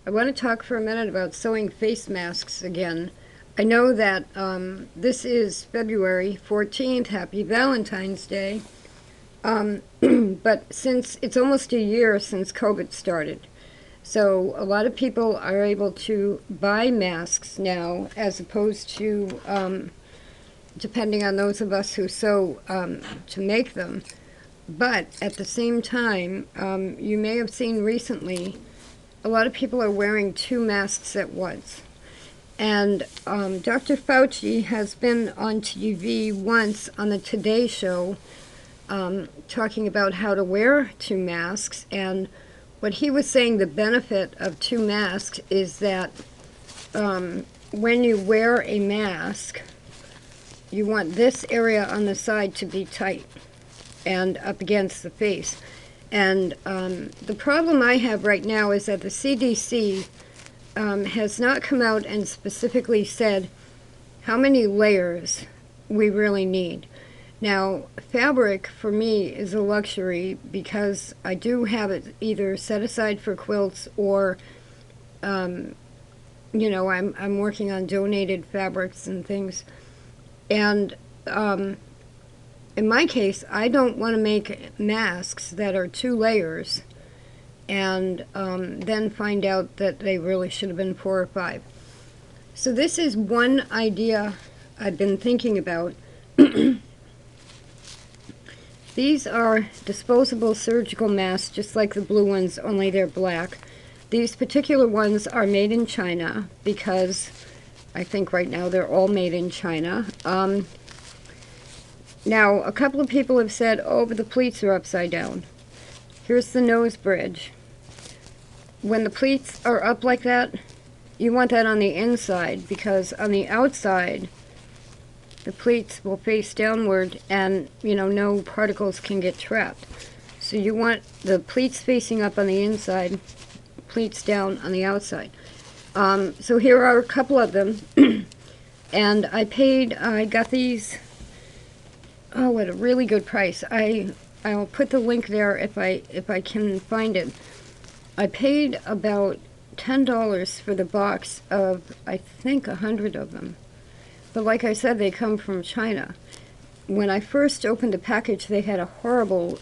I want to talk for a minute about sewing face masks again. I know that this is February 14th, happy Valentine's Day, but since it's almost a year since COVID started, so a lot of people are able to buy masks now as opposed to, depending on those of us who sew, to make them. But at the same time, you may have seen recently a lot of people are wearing two masks at once. And Dr. Fauci has been on TV once on the Today Show talking about how to wear two masks. And what he was saying, the benefit of two masks is that when you wear a mask, you want this area on the side to be tight and up against the face. And the problem I have right now is that the CDC has not come out and specifically said how many layers we really need. Now, fabric for me is a luxury because I do have it either set aside for quilts or, I'm working on donated fabrics and things. And in my case, I don't want to make masks that are two layers and then find out that they really should have been 4 or 5. So this is one idea I've been thinking about. These are disposable surgical masks, just like the blue ones, only they're black. These particular ones are made in China because I think right now they're all made in China. Now, a couple of people have said, oh, but the pleats are upside down. Here's the nose bridge. When the pleats are up like that, you want that on the inside because on the outside, the pleats will face downward and, no particles can get trapped. So you want the pleats facing up on the inside, pleats down on the outside. So here are a couple of them. And I got these, at a really good price. I'll put the link there if I can find it. I paid about $10 for the box of, I think, 100 of them. But like I said, they come from China. When I first opened the package, they had a horrible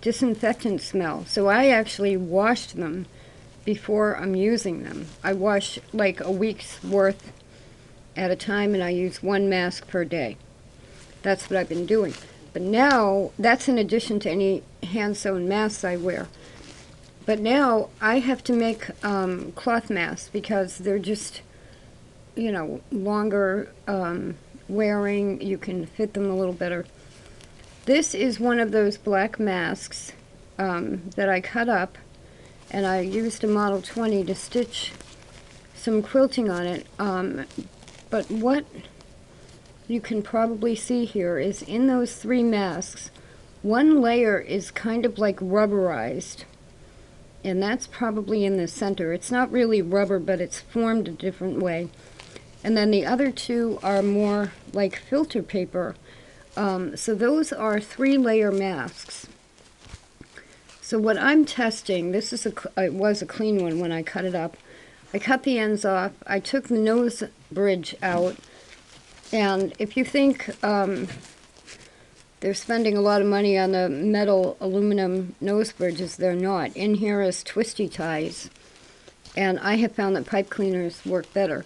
disinfectant smell. So I actually washed them before I'm using them. I wash like a week's worth at a time, and I use one mask per day. That's what I've been doing. But now, that's in addition to any hand-sewn masks I wear. But now, I have to make cloth masks because they're just, longer wearing. You can fit them a little better. This is one of those black masks that I cut up, and I used a Model 20 to stitch some quilting on it. But what you can probably see here is in those 3 masks, one layer is kind of like rubberized, and that's probably in the center. It's not really rubber, but it's formed a different way. And then the other 2 are more like filter paper. So those are 3-layer masks. So what I'm testing, this is it was a clean one when I cut it up. I cut the ends off. I took the nose bridge out. And if you think they're spending a lot of money on the metal aluminum nose bridges, they're not. In here is twisty ties. And I have found that pipe cleaners work better.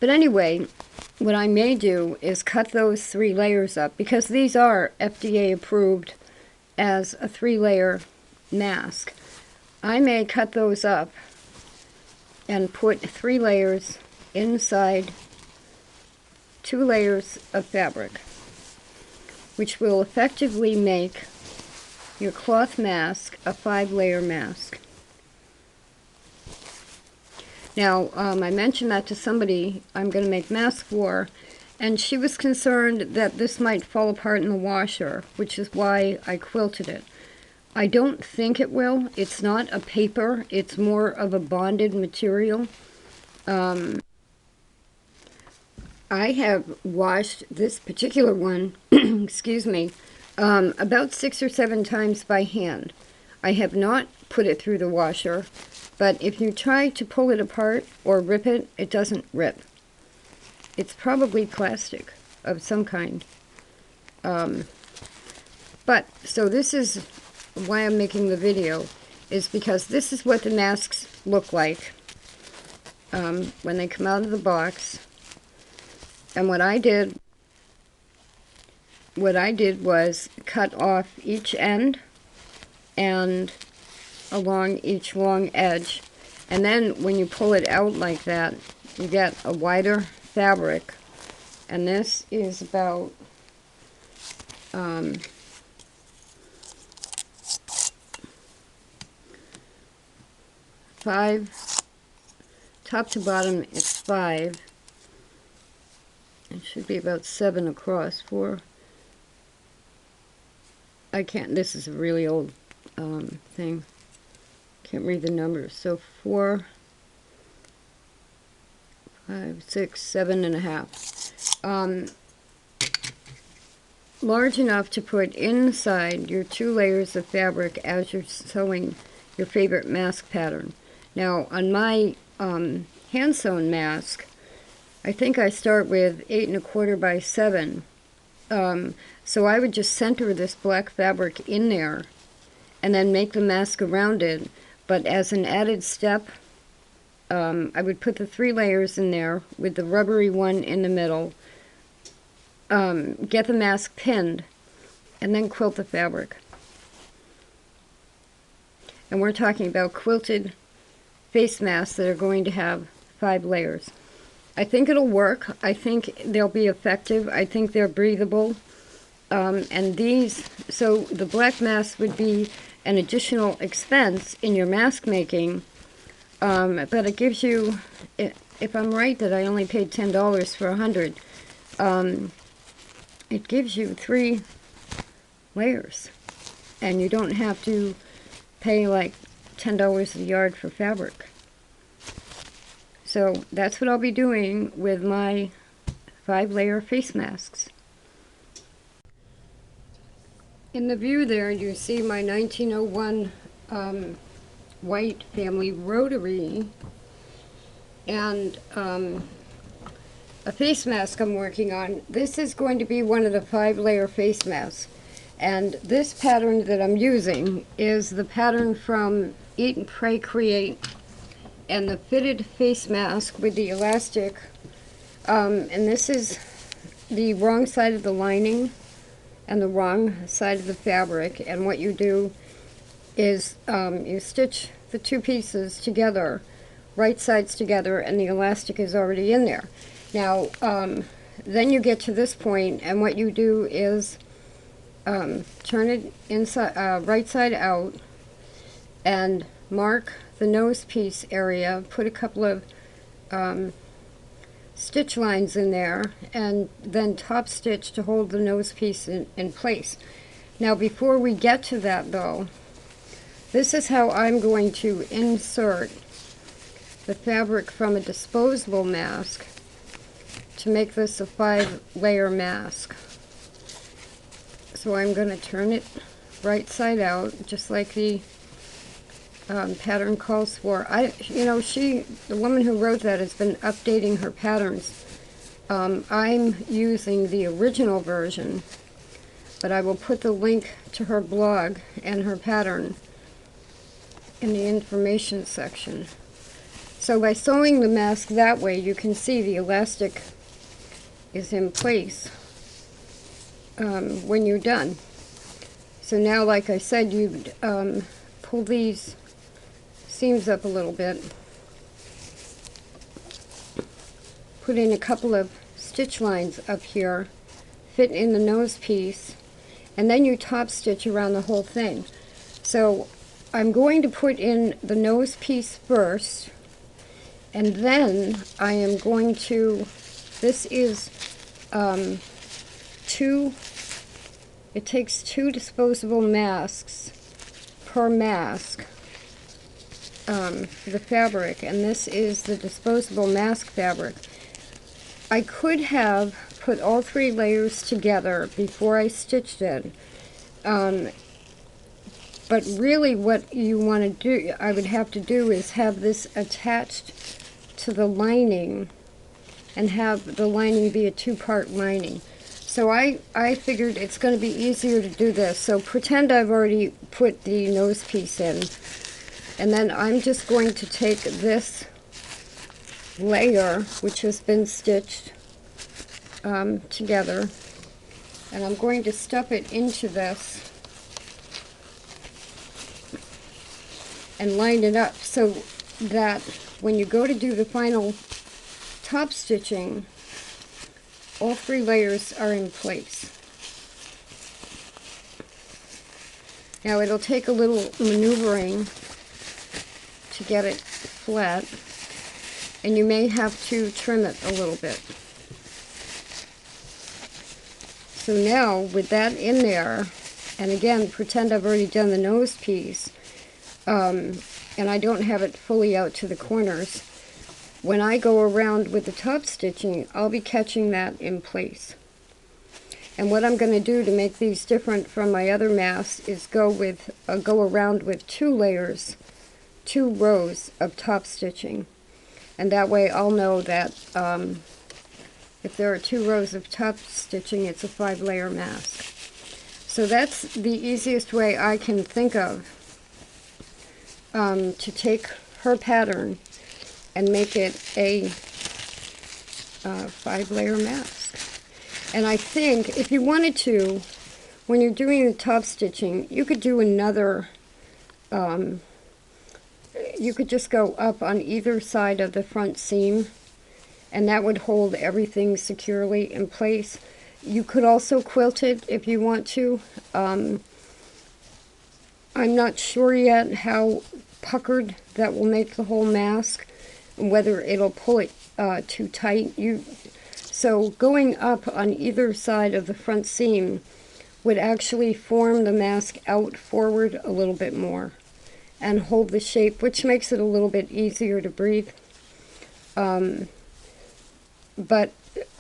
But anyway, what I may do is cut those 3 layers up, because these are FDA approved as a 3-layer mask. I may cut those up and put 3 layers inside 2 layers of fabric, which will effectively make your cloth mask a 5-layer mask. Now, I mentioned that to somebody I'm going to make masks for, and she was concerned that this might fall apart in the washer, which is why I quilted it. I don't think it will. It's not a paper. It's more of a bonded material. I have washed this particular one, excuse me, about 6 or 7 times by hand. I have not put it through the washer. But if you try to pull it apart or rip it, it doesn't rip. It's probably plastic of some kind. But, so this is why I'm making the video, is because this is what the masks look like when they come out of the box. And what I did was cut off each end and along each long edge. And then when you pull it out like that, you get a wider fabric. And this is about five, top to bottom it's 5. It should be about 7 across. 4. I can't, this is a really old thing. Can't read the numbers. So 4, 5, 6, 7.5. Large enough to put inside your 2 layers of fabric as you're sewing your favorite mask pattern. Now on my hand sewn mask, I think I start with 8 1/4 by 7. So I would just center this black fabric in there and then make the mask around it. But as an added step, I would put the 3 layers in there with the rubbery one in the middle, get the mask pinned, and then quilt the fabric. And we're talking about quilted face masks that are going to have 5 layers. I think it'll work. I think they'll be effective. I think they're breathable. And these, so the black mask would be an additional expense in your mask making, but it gives you, if I'm right that I only paid $10 for 100, it gives you 3 layers, and you don't have to pay like $10 a yard for fabric. So that's what I'll be doing with my 5-layer face masks. In the view there, you see my 1901 white family rotary and a face mask I'm working on. This is going to be one of the 5-layer face masks. And this pattern that I'm using is the pattern from Eat and Pray Create, and the fitted face mask with the elastic. And this is the wrong side of the lining and the wrong side of the fabric. And what you do is you stitch the 2 pieces together, right sides together, and the elastic is already in there. Now, then you get to this point, and what you do is turn it inside, right side out, and mark the nose piece area, put a couple of stitch lines in there, and then top stitch to hold the nose piece in place. Now before we get to that though, this is how I'm going to insert the fabric from a disposable mask to make this a 5-layer mask. So I'm going to turn it right side out, just like the pattern calls for. The woman who wrote that has been updating her patterns. I'm using the original version, but I will put the link to her blog and her pattern in the information section. So by sewing the mask that way, you can see the elastic is in place when you're done. So now, like I said, you'd pull these seams up a little bit, put in a couple of stitch lines up here, fit in the nose piece, and then you top stitch around the whole thing. So I'm going to put in the nose piece first, and then I am going to, this is it takes 2 disposable masks per mask for the fabric, and this is the disposable mask fabric. I could have put all 3 layers together before I stitched it, but But really what you want to do, I would have to do, is have this attached to the lining and have the lining be a two-part lining. So I figured it's going to be easier to do this. So pretend I've already put the nose piece in. And then I'm just going to take this layer, which has been stitched together, and I'm going to stuff it into this and line it up so that when you go to do the final top stitching, all three layers are in place. Now it'll take a little maneuvering to get it flat, and you may have to trim it a little bit. So now with that in there, and again, pretend I've already done the nose piece, and I don't have it fully out to the corners. When I go around with the top stitching, I'll be catching that in place. And what I'm going to do to make these different from my other masks is go around with two rows of top stitching. And that way I'll know that if there are 2 rows of top stitching, it's a 5-layer mask. So that's the easiest way I can think of to take her pattern and make it a 5-layer mask. And I think if you wanted to, when you're doing the top stitching, you could do another, you could just go up on either side of the front seam, and that would hold everything securely in place. You could also quilt it if you want to. I'm not sure yet how puckered that will make the whole mask, and whether it'll pull it too tight. So going up on either side of the front seam would actually form the mask out forward a little bit more and hold the shape, which makes it a little bit easier to breathe. But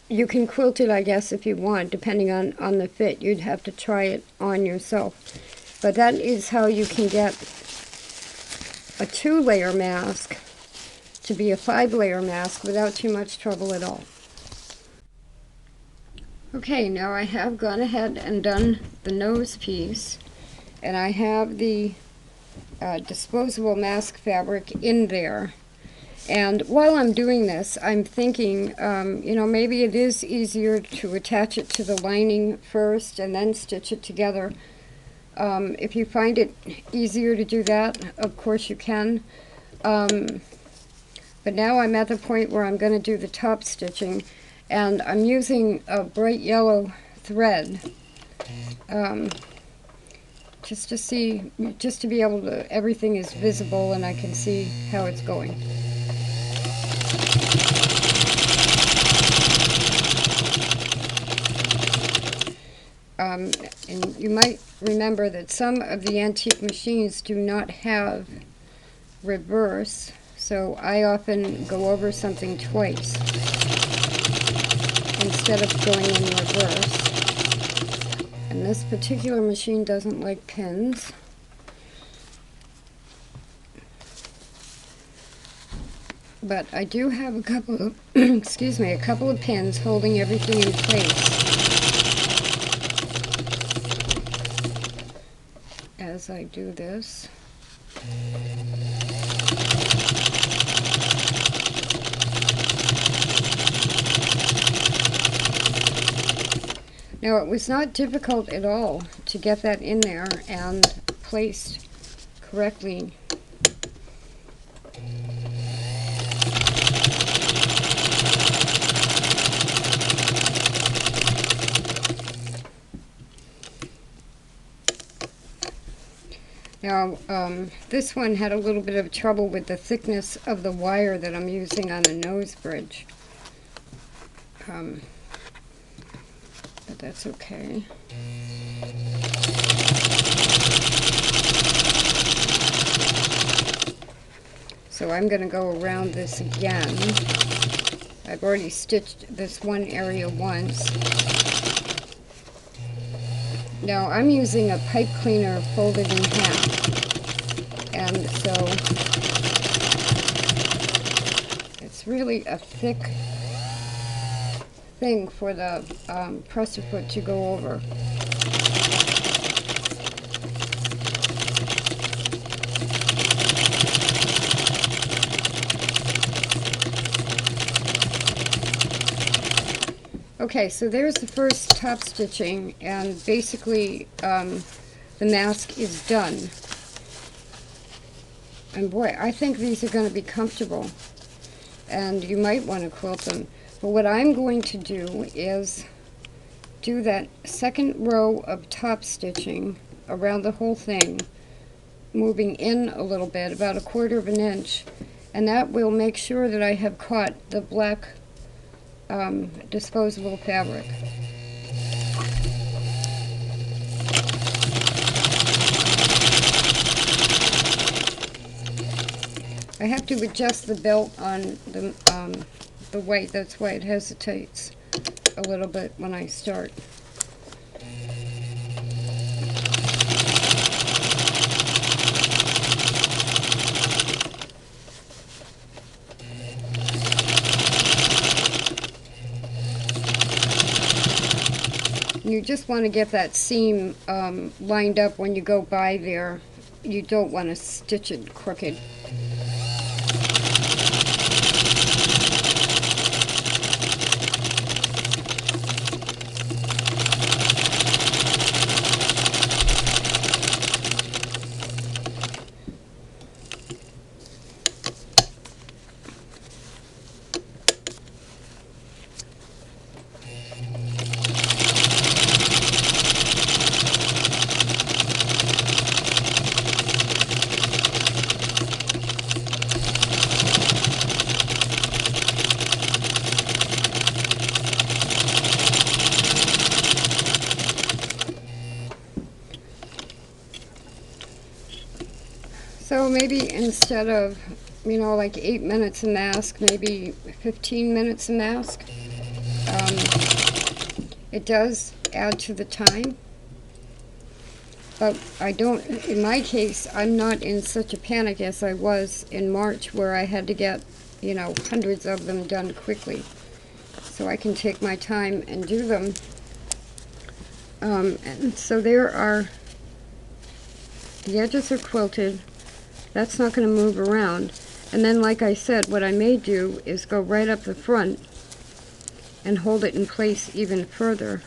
you can quilt it, I guess, if you want, depending on the fit. You'd have to try it on yourself. But that is how you can get a 2-layer mask to be a 5-layer mask without too much trouble at all. Okay, now I have gone ahead and done the nose piece, and I have the disposable mask fabric in there. And while I'm doing this, I'm thinking, you know, maybe it is easier to attach it to the lining first and then stitch it together. If you find it easier to do that, of course you can. But now I'm at the point where I'm going to do the top stitching, and I'm using a bright yellow thread just to be able to, everything is visible and I can see how it's going. And you might remember that some of the antique machines do not have reverse, so I often go over something twice instead of going in reverse. And this particular machine doesn't like pins. But I do have a couple of, excuse me, a couple of pins holding everything in place as I do this. Now, it was not difficult at all to get that in there and placed correctly. Now, this one had a little bit of trouble with the thickness of the wire that I'm using on the nose bridge. But that's okay. So I'm going to go around this again. I've already stitched this one area once. Now I'm using a pipe cleaner folded in half, and so it's really a thick thing for the presser foot to go over. Okay, so there's the first top stitching, and basically the mask is done. And boy, I think these are going to be comfortable, and you might want to quilt them. But what I'm going to do is do that second row of top stitching around the whole thing, moving in a little bit, about 1/4 of an inch, and that will make sure that I have caught the black disposable fabric. I have to adjust the belt on the weight. That's why it hesitates a little bit when I start. You just want to get that seam lined up when you go by there. You don't want to stitch it crooked. So maybe instead of, like 8 minutes a mask, maybe 15 minutes a mask. It does add to the time, but in my case, I'm not in such a panic as I was in March, where I had to get, hundreds of them done quickly. So I can take my time and do them. And so the edges are quilted. That's not going to move around. And then, like I said, what I may do is go right up the front and hold it in place even further.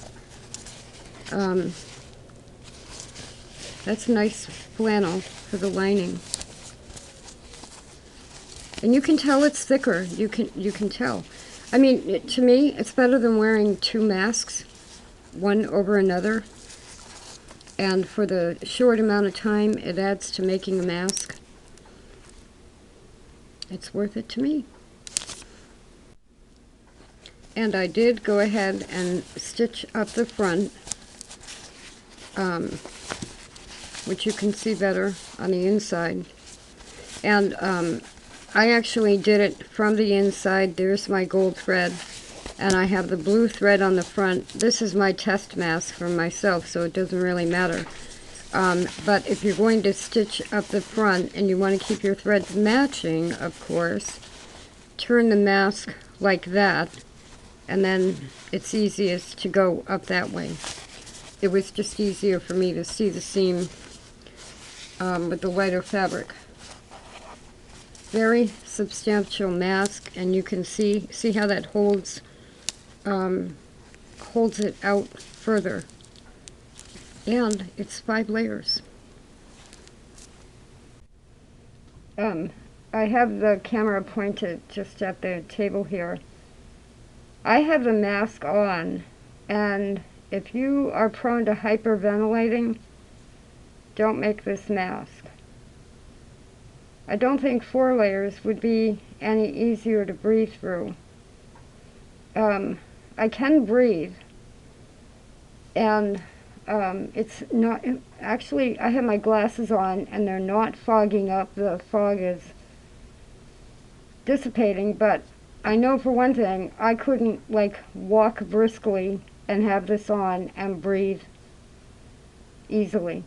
That's a nice flannel for the lining. And you can tell it's thicker. You can tell. I mean, to me, it's better than wearing 2 masks, one over another. And for the short amount of time it adds to making a mask, it's worth it to me. And I did go ahead and stitch up the front, which you can see better on the inside. And I actually did it from the inside. There's my gold thread, and I have the blue thread on the front. This is my test mask for myself, so it doesn't really matter. But if you're going to stitch up the front and you want to keep your threads matching, of course, turn the mask like that, and then it's easiest to go up that way. It was just easier for me to see the seam with the lighter fabric. Very substantial mask, and you can see how that holds it out further. And it's 5 layers. I have the camera pointed just at the table here. I have the mask on, and if you are prone to hyperventilating, don't make this mask. I don't think 4 layers would be any easier to breathe through. I can breathe, and it's not, actually I have my glasses on and they're not fogging up. The fog is dissipating, but I know for one thing, I couldn't walk briskly and have this on and breathe. easily.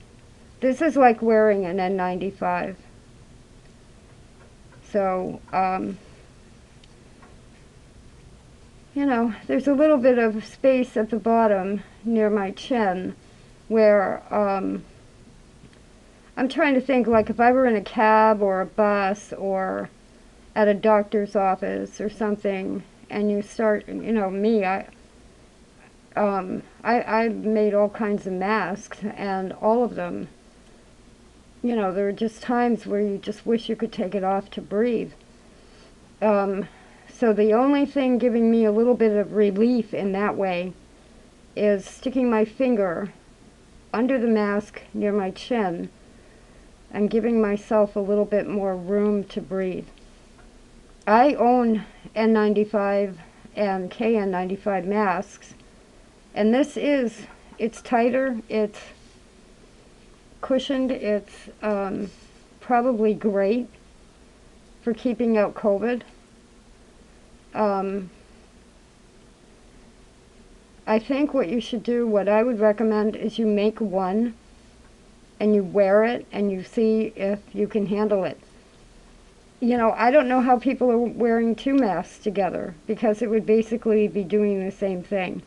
This is like wearing an N95. So, you know, there's a little bit of space at the bottom near my chin where I'm trying to think, like if I were in a cab or a bus or at a doctor's office or something, and you start, you know, I made all kinds of masks, and all of them, you know, there are just times where you just wish you could take it off to breathe. So the only thing giving me a little bit of relief in that way is sticking my finger under the mask near my chin and giving myself a little bit more room to breathe. I own N95 and KN95 masks, and it's tighter, it's cushioned, it's probably great for keeping out COVID. I think what you should do, what I would recommend, is you make one and you wear it and you see if you can handle it. You know, I don't know how people are wearing two masks together, because it would basically be doing the same thing.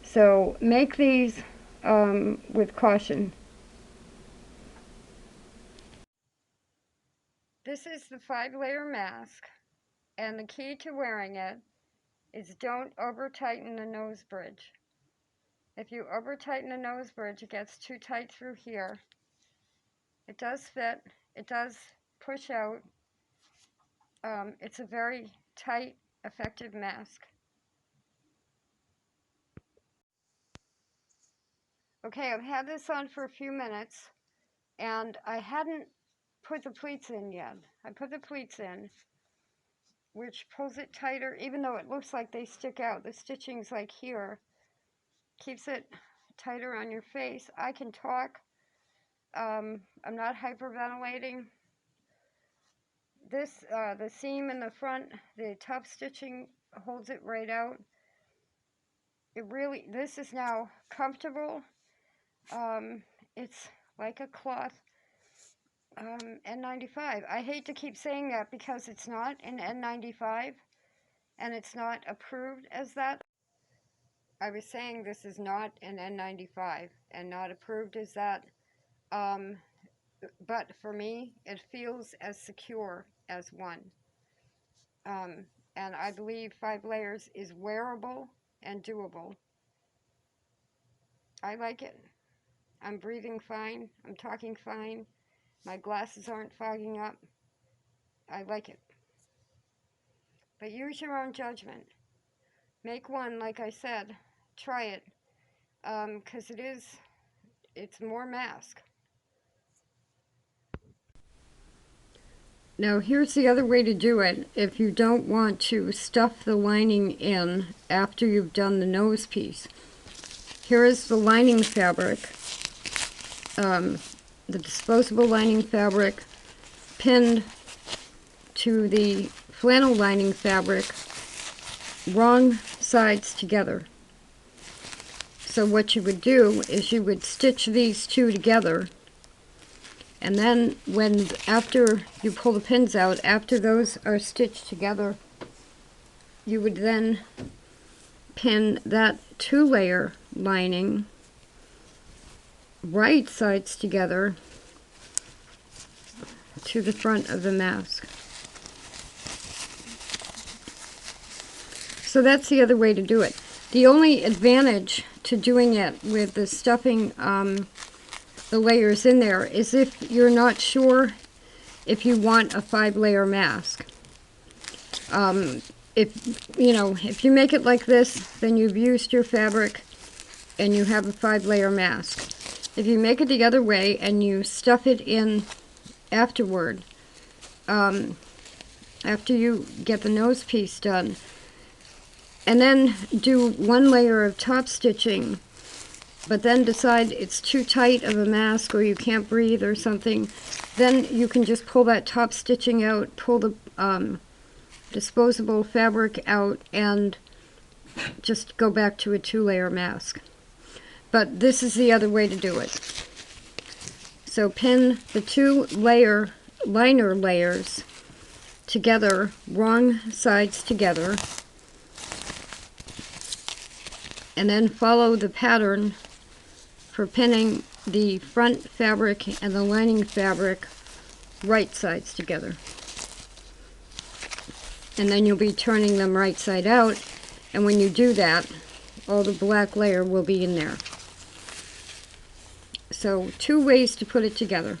So make these with caution. This is the 5-layer mask, and the key to wearing it is don't over tighten the nose bridge. If you over tighten the nose bridge, it gets too tight through here. It does fit, it does push out. It's a very tight, effective mask. Okay, I've had this on for a few minutes, and I hadn't put the pleats in yet. I put the pleats in, which pulls it tighter, even though it looks like they stick out. The stitching's like here, keeps it tighter on your face. I can talk. I'm not hyperventilating. This, the seam in the front, the top stitching holds it right out. This is now comfortable. It's like a cloth N95. I hate to keep saying that because it's not an N95 and it's not approved as that. I was saying this is not an N95 and not approved as that. But for me, it feels as secure as one. And I believe 5 layers is wearable and doable. I like it. I'm breathing fine. I'm talking fine. My glasses aren't fogging up. I like it. But use your own judgment. Make one, like I said. Try it. Because it's more mask. Now here's the other way to do it if you don't want to stuff the lining in after you've done the nose piece. Here is the lining fabric, the disposable lining fabric pinned to the flannel lining fabric, wrong sides together. So what you would do is you would stitch these two together, and then after you pull the pins out, after those are stitched together, you would then pin that 2-layer lining right sides together to the front of the mask. So that's the other way to do it. The only advantage to doing it with the stuffing the layers in there is if you're not sure if you want a 5-layer mask. If you make it like this, then you've used your fabric and you have a 5-layer mask. If you make it the other way and you stuff it in afterward, after you get the nose piece done, and then do 1 layer of top stitching, but then decide it's too tight of a mask or you can't breathe or something, then you can just pull that top stitching out, pull the disposable fabric out, and just go back to a 2-layer mask. but this is the other way to do it. So pin the two liner layers together, wrong sides together, and then follow the pattern for pinning the front fabric and the lining fabric right sides together. And then you'll be turning them right side out, and when you do that, all the black layer will be in there. So 2 ways to put it together.